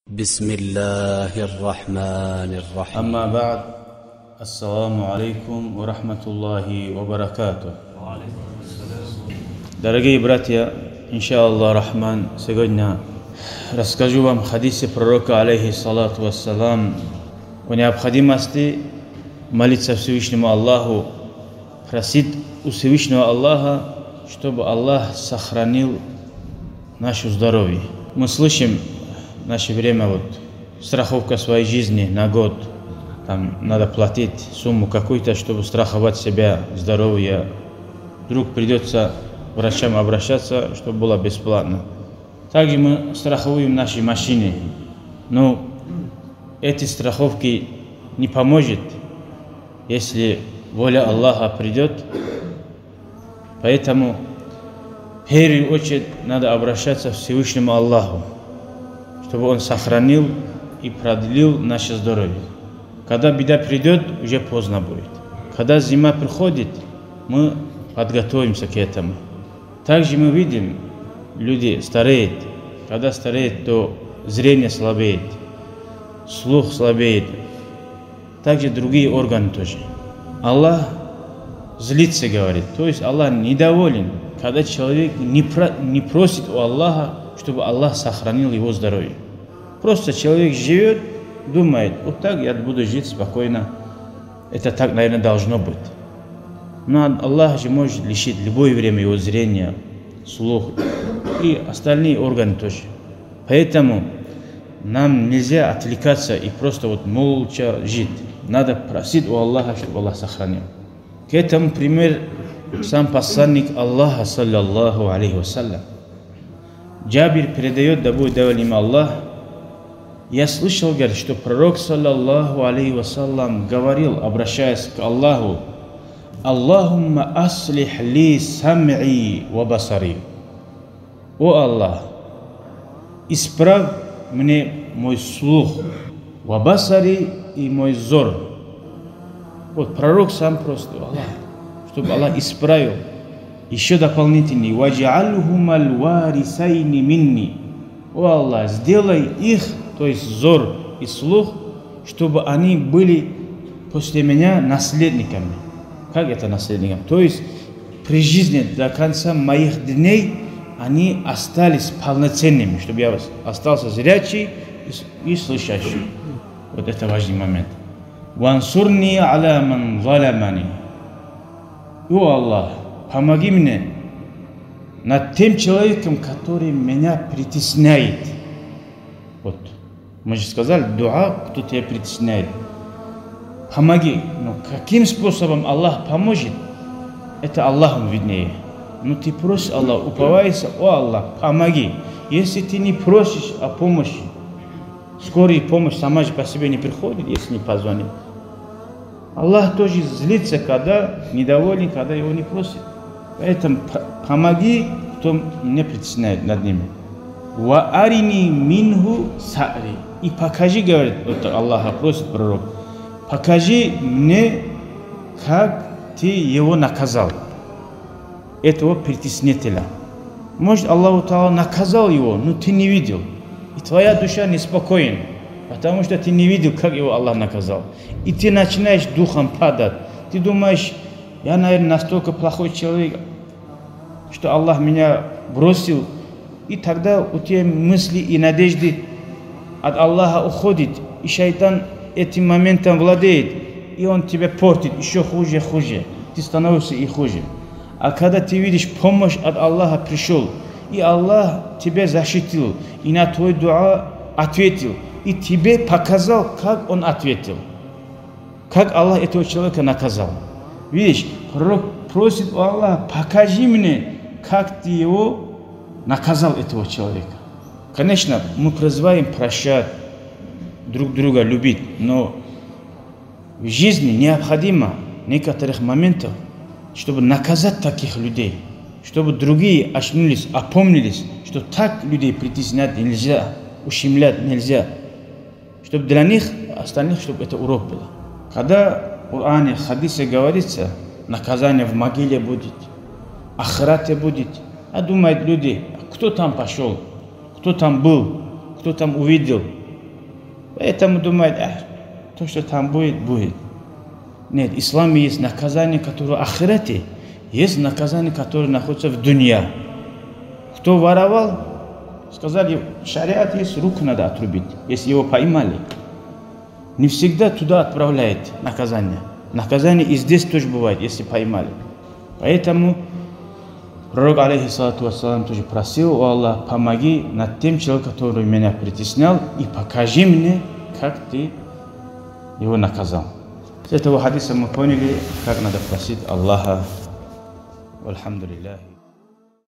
بسم الله الرحمن الرحيم. أما بعد، السلام алейкум ва рахматуллахи ва баракатух. Дорогие братья, иншаллах рахман, сегодня расскажу вам хадисы пророка, алейхиссалату вассалам, о необходимости молиться Всевышнему Аллаху, просить у Всевышнего Аллаха, чтобы Аллах сохранил наше здоровье. Мы слышим в наше время страховка своей жизни на год. Там надо платить сумму какую-то, чтобы страховать себя, здоровье. Вдруг придется к врачам обращаться, чтобы было бесплатно. Также мы страхуем наши машины. Но эти страховки не поможет, если воля Аллаха придет. Поэтому в первую очередь надо обращаться к Всевышнему Аллаху, чтобы Он сохранил и продлил наше здоровье. Когда беда придет, уже поздно будет. Когда зима приходит, мы подготовимся к этому. Также мы видим, люди стареют. Когда стареют, то зрение слабеет, слух слабеет. Также другие органы тоже. Аллах злится, говорит. То есть Аллах недоволен, когда человек не просит у Аллаха, чтобы Аллах сохранил его здоровье. Просто человек живет, думает, вот так я буду жить спокойно. Это так, наверное, должно быть. Но Аллах же может лишить в любое время его зрения, слух и остальные органы тоже. Поэтому нам нельзя отвлекаться и просто молча жить. Надо просить у Аллаха, чтобы Аллах сохранил. К этому пример сам посланник Аллаха, саллаллаху алейхи вассалям. Джабир передает, да будет доволен им Аллах. Я слышал, говорит, что пророк, саллаллаху алейхи вассалям, говорил, обращаясь к Аллаху: Аллахумма аслих ли сам'и ва басари. О Аллах, исправь мне мой слух, ва басари, и мой зор. Пророк сам просит Аллах, чтобы Аллах исправил. Еще дополнительный: вадж'альхумал варисайни минни. О Аллах, сделай их, то есть зор и слух, чтобы они были после меня наследниками. Как это наследниками? То есть при жизни до конца моих дней они остались полноценными, чтобы я остался зрячий и слышащий. Это важный момент. Вансурни аля ман заламани. О Аллах, помоги мне над тем человеком, который меня притесняет. Мы же сказали, дуа, кто тебя притесняет. Помоги. Но каким способом Аллах поможет, это Аллаху виднее. Но ты просишь Аллах, уповайся: о Аллах, помоги. Если ты не просишь о помощи, скорая помощь сама же по себе не приходит, если не позвонит. Аллах тоже злится, когда недоволен, когда его не просит. Поэтому помоги, кто меня притесняет над ними. Ва арини минху са'ри. И покажи, говорит, Аллаха просит пророк, покажи мне, как ты его наказал, этого притеснителя. Может, Аллах Та'ала наказал его, но ты не видел. И твоя душа неспокойна, потому что ты не видел, как его Аллах наказал. И ты начинаешь духом падать. Ты думаешь, я, наверное, настолько плохой человек, что Аллах меня бросил. И тогда у тебя мысли и надежды от Аллаха уходит. И шайтан этим моментом владеет. И он тебя портит еще хуже и хуже. Ты становишься и хуже. А когда ты видишь, помощь от Аллаха пришел, и Аллах тебя защитил, и на твой дуа ответил, и тебе показал, как он ответил, как Аллах этого человека наказал. Видишь, пророк просит у Аллаха: покажи мне, как ты его наказал, этого человека. Конечно, мы призываем прощать, друг друга любить, но в жизни необходимо некоторых моментов, чтобы наказать таких людей, чтобы другие очнулись, опомнились, что так людей притеснять нельзя, ущемлять нельзя, чтобы для них, остальных, чтобы это урок было. Когда в Коране, в хадисе говорится, наказание в могиле будет, ахирате будет, а думают люди, кто там пошел, кто там был, кто там увидел, Поэтому думает, то, что там будет, будет. Нет, в исламе есть наказание, которое в ахирате, есть наказание, которое находится в дунья. Кто воровал, сказали, шариат есть, руку надо отрубить, если его поймали. Не всегда туда отправляет наказание. Наказание и здесь тоже бывает, если поймали. Поэтому пророк, алейхиссалату вассалам, тоже просил: о Аллах, помоги над тем человеком, который меня притеснял, и покажи мне, как ты его наказал. С этого хадиса мы поняли, как надо просить Аллаха. Альхамдулиллахи.